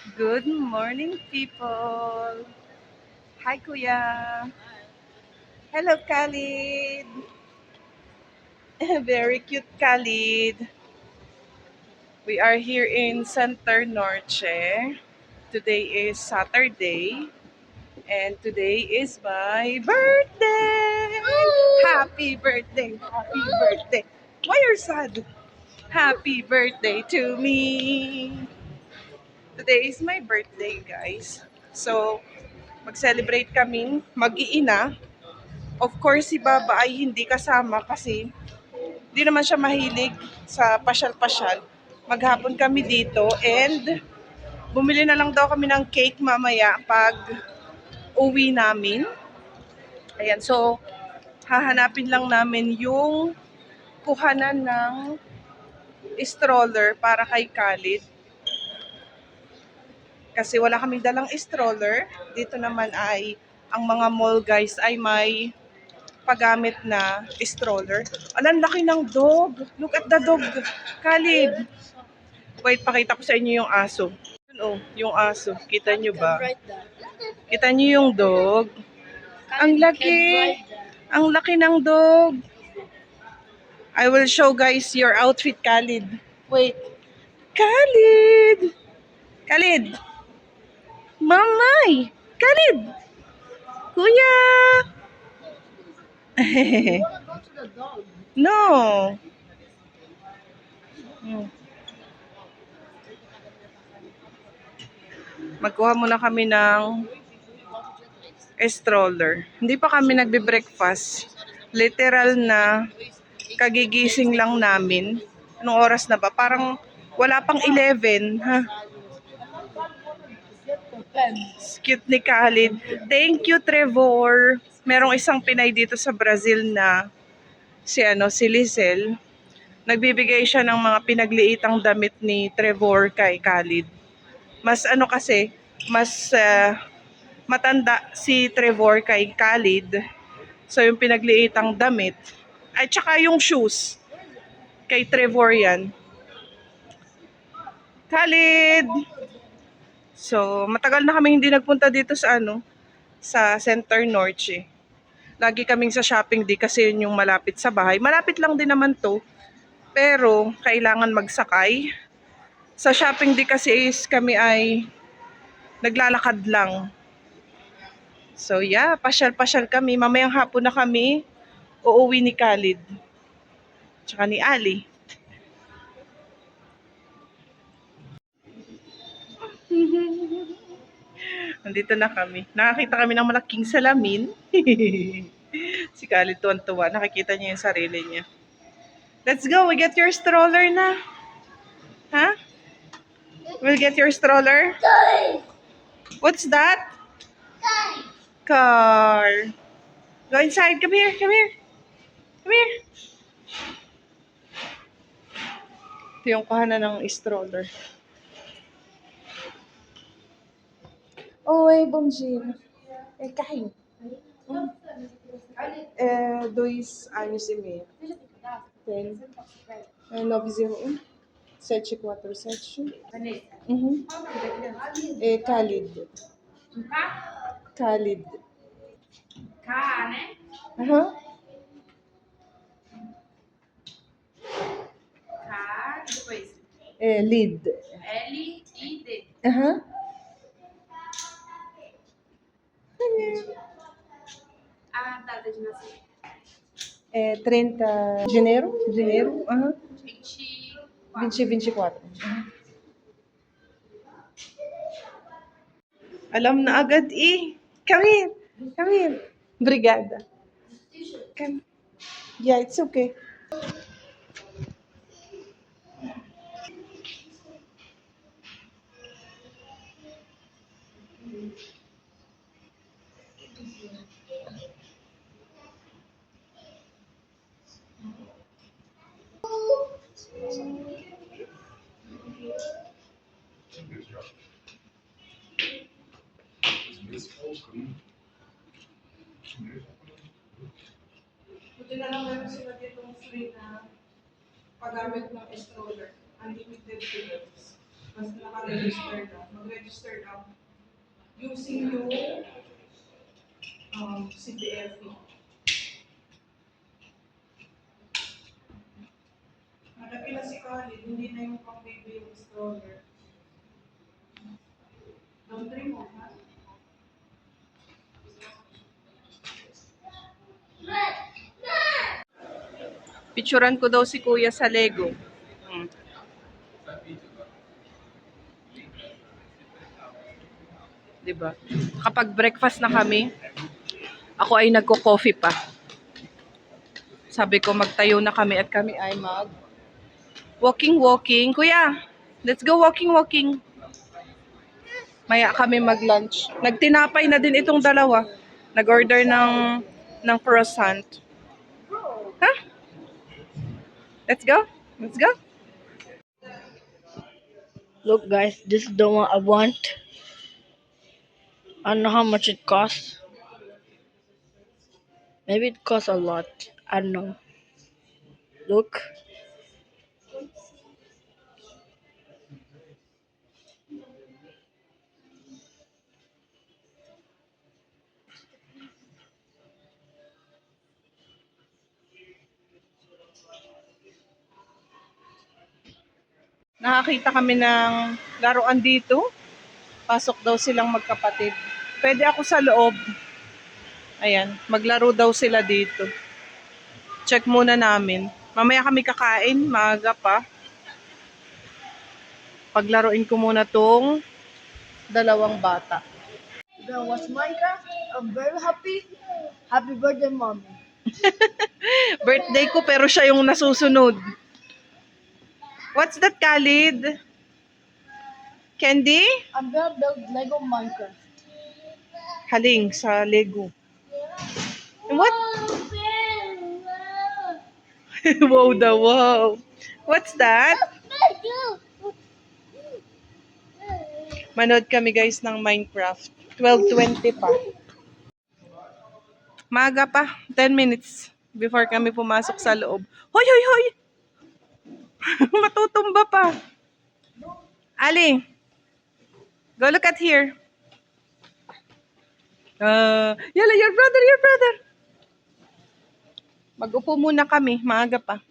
Good morning, people. Hi, Kuya. Hello, Khalid. Very cute, Khalid. We are here in Center Norte. Today is Saturday, and today is my birthday. Happy birthday! Happy birthday! Why are you sad? Happy birthday to me. Today is my birthday, guys. So, mag-celebrate kaming mag-iina. Of course, si Baba ay hindi kasama kasi hindi naman siya mahilig sa pasyal-pasyal. Maghapon kami dito and bumili na lang daw kami ng cake mamaya pag uwi namin. Ayan, so hahanapin lang namin yung kuhanan ng stroller para kay Khalid. Kasi wala kaming dalang stroller. Dito naman ay ang mga mall guys ay may paggamit na stroller. Alam, laki ng dog. Look at the dog. Khalid. Wait, pakita ko sa inyo yung aso. Yun, oh, yung aso. Kita nyo ba? Kita nyo yung dog? Ang laki. Ang laki ng dog. I will show guys your outfit, Khalid. Wait. Khalid! Khalid! Mamay! Khalid! Kuya! No. Hmm. Magkuha muna kami ng stroller. Hindi pa kami nagbe-breakfast. Literal na kagigising lang namin. Anong oras na ba? Parang wala pang 11. Ha? Cute ni Khalid. Thank you, Trevor. Merong isang Pinay dito sa Brazil na si Lizel. Nagbibigay siya ng mga pinagliitang damit ni Trevor kay Khalid. Mas kasi, mas matanda si Trevor kay Khalid. So yung pinagliitang damit. At saka yung shoes. Kay Trevor yan. Khalid! So, matagal na kaming hindi nagpunta dito sa sa Center Norte. Lagi kaming sa shopping di kasi yun yung malapit sa bahay. Malapit lang din naman to. Pero, kailangan magsakay. Sa shopping di kasi is kami ay naglalakad lang. So, yeah, pasyal-pasyal kami. Mamayang hapon na kami uuwi ni Khalid. Tsaka ni Ali. Nandito na kami. Nakakita kami ng malaking salamin. Si Khalid tuwan-tuwa. Nakikita niya yung sarili niya. Let's go. We get your stroller na. Huh? We'll get your stroller. What's that? Car. Go inside. Come here. Come here. Come here. Ito yung kuhanan ng stroller. Oi, bom dia. Carrinho. 2 anos e meio. Tem. 901 747. Uhum. Khalid. Khalid. K, né? Aham. K, depois Lid. L-I-D. Aham. A data de nascimento. 30 de janeiro. Janeiro. Aham. 24. 2024. Alam na agad eh. Come here. Come here. Obrigada. Come. Yeah, it's okay. Buti na lang meron sila ditong free na paggamit ng stroller. Unlimited pillows. Basta naka-register na. Mag-register na using yung CPFE. Malaki na si Khalid, hindi na yung pang-baby yung stroller. Don't dream mo, ha? Picturean ko daw si Kuya sa Lego. Hmm. Diba? Kapag breakfast na kami, ako ay nagko-coffee pa. Sabi ko magtayo na kami at kami ay mag walking. Kuya, let's go walking. Maya kami mag-lunch. Nagtinapay na din itong dalawa. Nag-order ng croissant. Huh? Let's go. Look, guys, this is the one I want. I don't know how much it costs. Maybe it costs a lot. I don't know. Look. Nakakita kami ng laruan dito. Pasok daw silang magkapatid. Pwede ako sa loob. Ayan, maglaro daw sila dito. Check muna namin. Mamaya kami kakain, maaga pa. Paglaruin ko muna tong dalawang bata. You gonna watch Minecraft? I'm very happy. Happy birthday, mommy. Birthday ko pero siya yung nasusunod. What's that, Khalid? Candy? I'm gonna build Lego Minecraft. Haling sa Lego. What? Wow. What's that? Manood kami guys ng Minecraft. 12:20 pa. Maga pa. 10 minutes before kami pumasok sa loob. Hoy! Matutumba pa. Ali, go look at here. Yala, your brother. Mag-upo muna kami. Maaga pa.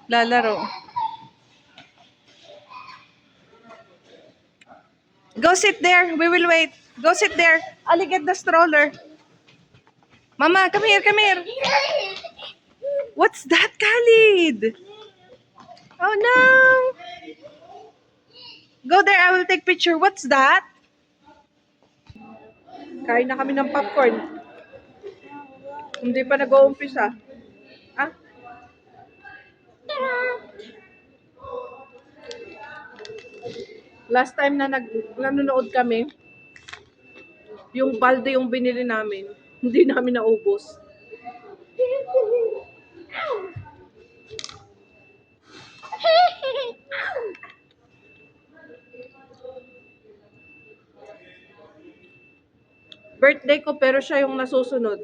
Lalaro. Go sit there. We will wait. Go sit there. Ali, get the stroller. Mama, come here. What's that, Khalid? Oh no. Go there. I will take picture. What's that? Kain na kami ng popcorn. Hindi pa nag-uumpisa. Ah? Last time na nanonood kami, yung balde yung binili namin, hindi namin naubos. Birthday ko pero siya yung nasusunod.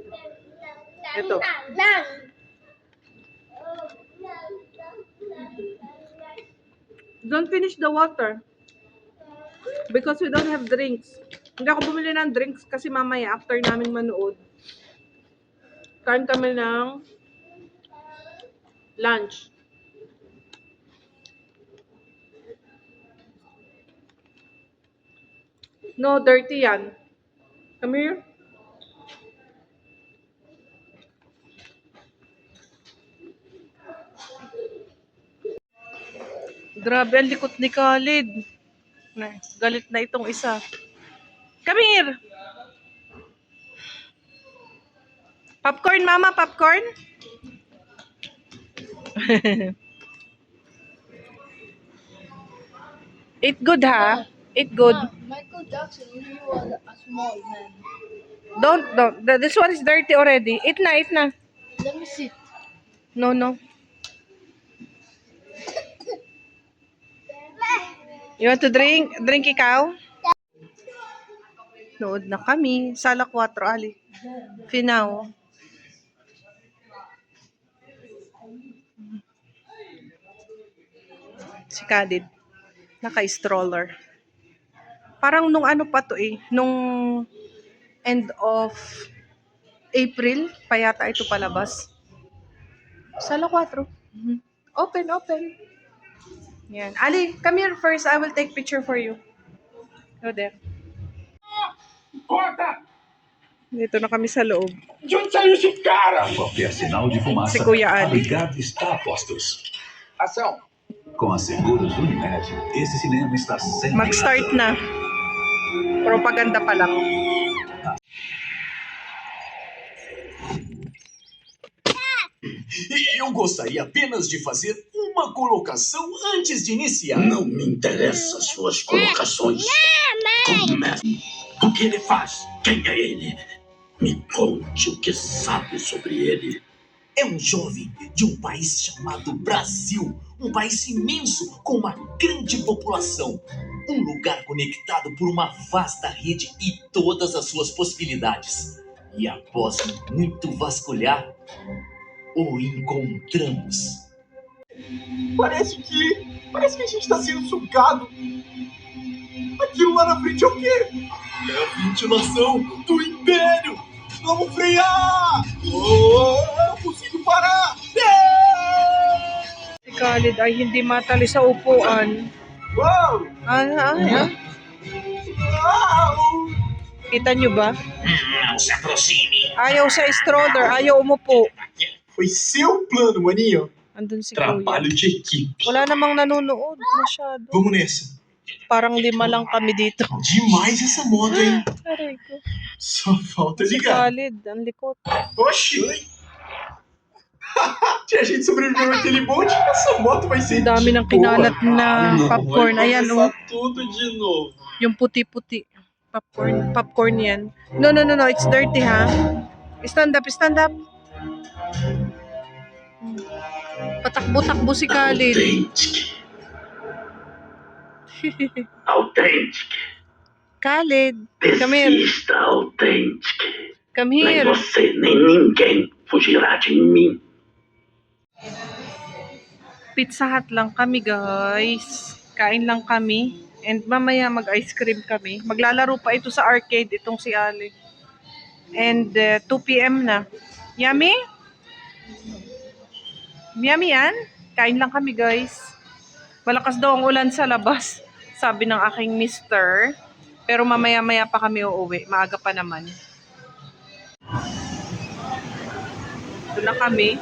Ito. Don't finish the water. Because we don't have drinks. Hindi ako bumili ng drinks kasi mamaya after namin manood, kain kami ng lunch. No, dirty yan. Come here. Grabe, ang likot ni Khalid. Galit na itong isa. Come here. Popcorn, mama, popcorn. Eat good, ha? Eat good. Michael Jackson, he was a small man. Don't. This one is dirty already. Eat na. Let me see. No. You want to drink? Drink ikaw? Nood na kami. Sala 4, Ali. Finaw. Si Khalid. Naka-stroller. Parang nung ano pa to eh. Nung end of April, pa yata ito palabas. Sala 4. Mhm. Open, open. Yan. Ali, come here first. I will take picture for you. Go there. Corta! Dito na kami sa loob. De onde saiu esse cara? Qualquer sinal de fumaça, Si Kuya a Ali. brigada está a postos. Ação! Com a Seguros Unimed, esse cinema está sempre Mag-start na. Propaganda pa lang. Eu gostaria apenas de fazer uma colocação antes de iniciar. Não me interessam suas colocações. Comece. O que ele faz? Quem é ele? Me conte o que sabe sobre ele. É um jovem de um país chamado Brasil. Um país imenso com uma grande população. Um lugar conectado por uma vasta rede e todas as suas possibilidades. E após muito vasculhar, o encontramos. Parece que a gente está sendo sugado. Aquilo lá na frente é o quê? É a ventilação do Império! Vamos frear! Oh, eu consigo parar! Si Khalid ay hindi matali sa upuan. Uau! Ah. Uau! Kita nyo ba? Não se aproxime. Ayaw sa stroller, ayaw umupo. Foi seu plano, maninho. Andun si Kuya. Trabalho de equipe. Wala namang nanonood masyado. Vamos nessa. Parang 5 lang kami dito. Demais essa moto, hein? Aray ko. Só falta Si ligar. Khalid, ang likot. Oxi! Se a gente sobreviveu naquele bonde, essa moto vai ser Ang dami ng kinalat na popcorn. Ayan, oh. tudo de novo. Yung puti-puti. Popcorn yan. No. It's dirty, ha? Stand up. Patakbo-takbo si Khalid. Autêntico. Khalid, come here. Desista, autêntico. Come Nem here. você, nem ninguém fugirá de mim. Pizza Hut lang kami, guys. Kain lang kami. And mamaya mag-ice cream kami. Maglalaro pa ito sa arcade, itong si Ali. And 2 p.m. na. Yummy? Yummy yan? Kain lang kami, guys. Malakas daw ang ulan sa labas, sabi ng aking mister. Pero mamaya-maya pa kami uuwi. Maaga pa naman. Ito na kami.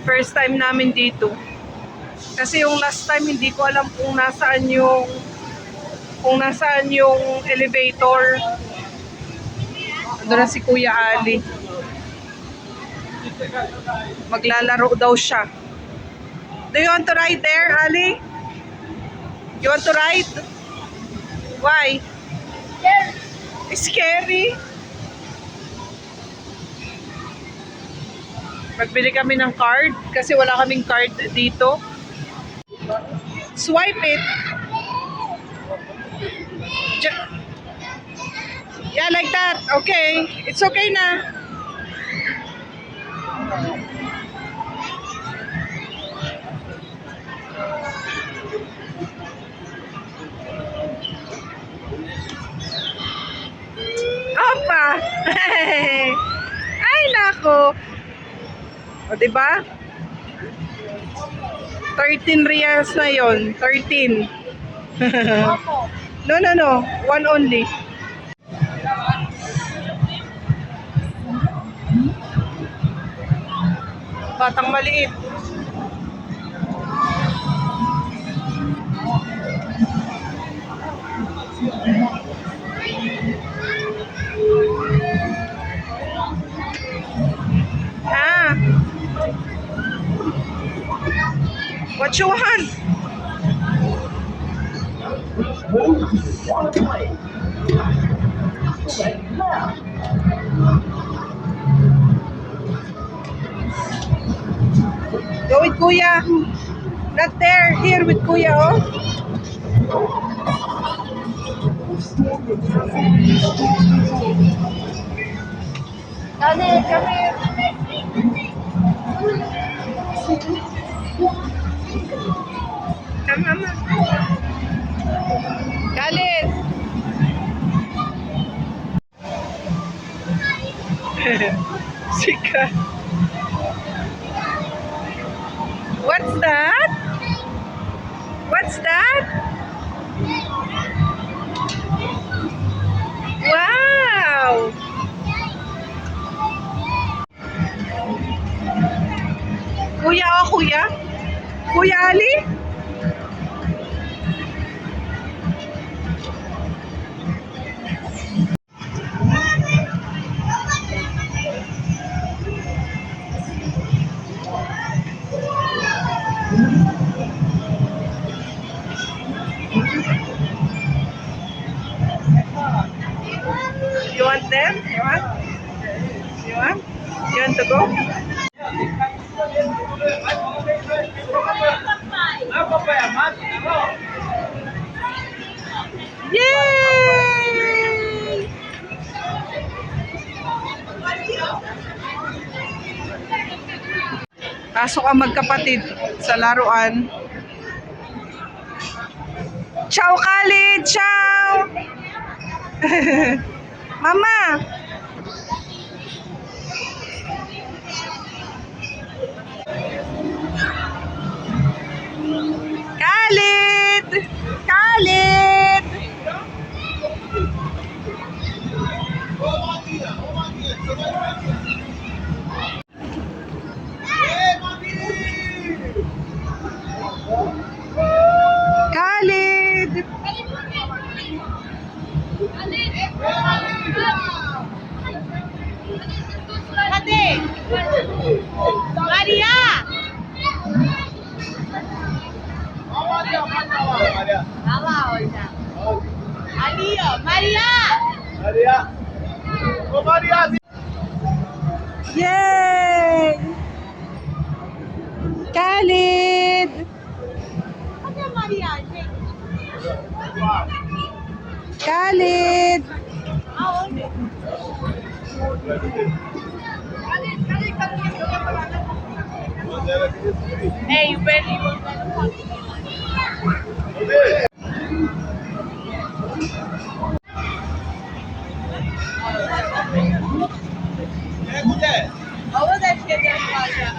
First time namin dito. Kasi yung last time hindi ko alam kung nasaan yung elevator. Ando na si Kuya Ali. Maglalaro daw siya. Do you want to ride there, Ali? You want to ride? Why? Scary. Magbili kami ng card kasi wala kaming card dito. Swipe it. Yeah, like that. Okay. It's okay na. Opa! Ay, nako. O, diba? 13 reals na yon. 13. No. One only. Batang maliit. What you want? Go with Kuya. Not there. Here with Kuya, oh. Daddy, come here. What's that? What's that? Wow! Kuya, oh kuya? Kuya Ali? You want them? You want? You want? You want to go? Yay! Pasok ang magkapatid sa laruan. Ciao, Khalid! Ciao! Mama! Khalid! Khalid! Khalid! Ate! Maria! Alio! Maria! Yay! Khalid! Ate Maria! Khalid! Hey, you ready? Over that shit, Maria.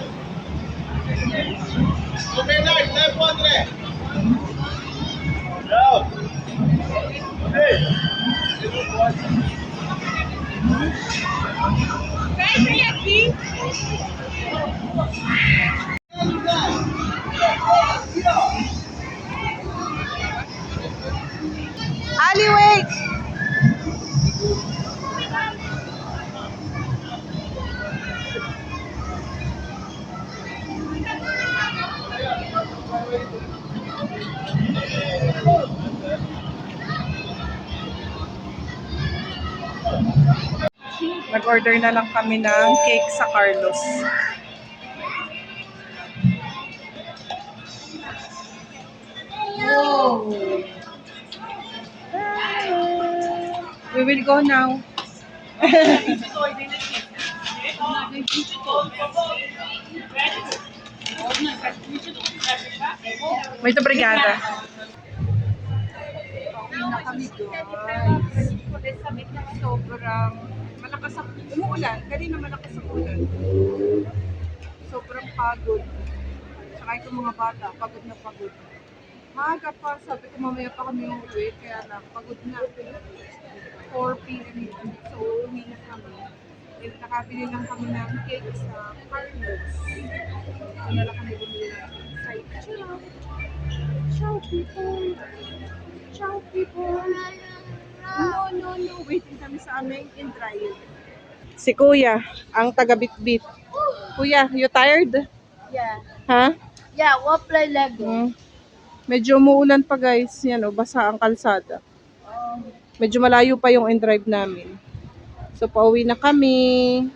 Vem aqui. Ali, wait! Nag-order na lang kami ng cake sa Carlos. Whoa! We will go now. Muito obrigada. Na kami guys. Sobrang malakas ang umuulan. Kanina malakas ang ulan. Sobrang pagod. Tsaka itong mga bata, pagod na pagod. Maaga pa, sabi ko mamaya pa kami uuwi, kaya lang pagod na. 4 p.m. So, uwi na kami. And nakabili lang kami ng cake sa Carlos. So, na lang kami bumili ng cake. Ciao! Ciao, people! Ciao, people! No. Waiting kami sa aming in-drive. Si Kuya, ang taga-bit-bit. Kuya, you tired? Yeah. Ha? Yeah, we'll play Lego. Medyo umuulan pa guys. Yan o, basa ang kalsada. Medyo malayo pa yung in-drive namin. So, pauwi na kami.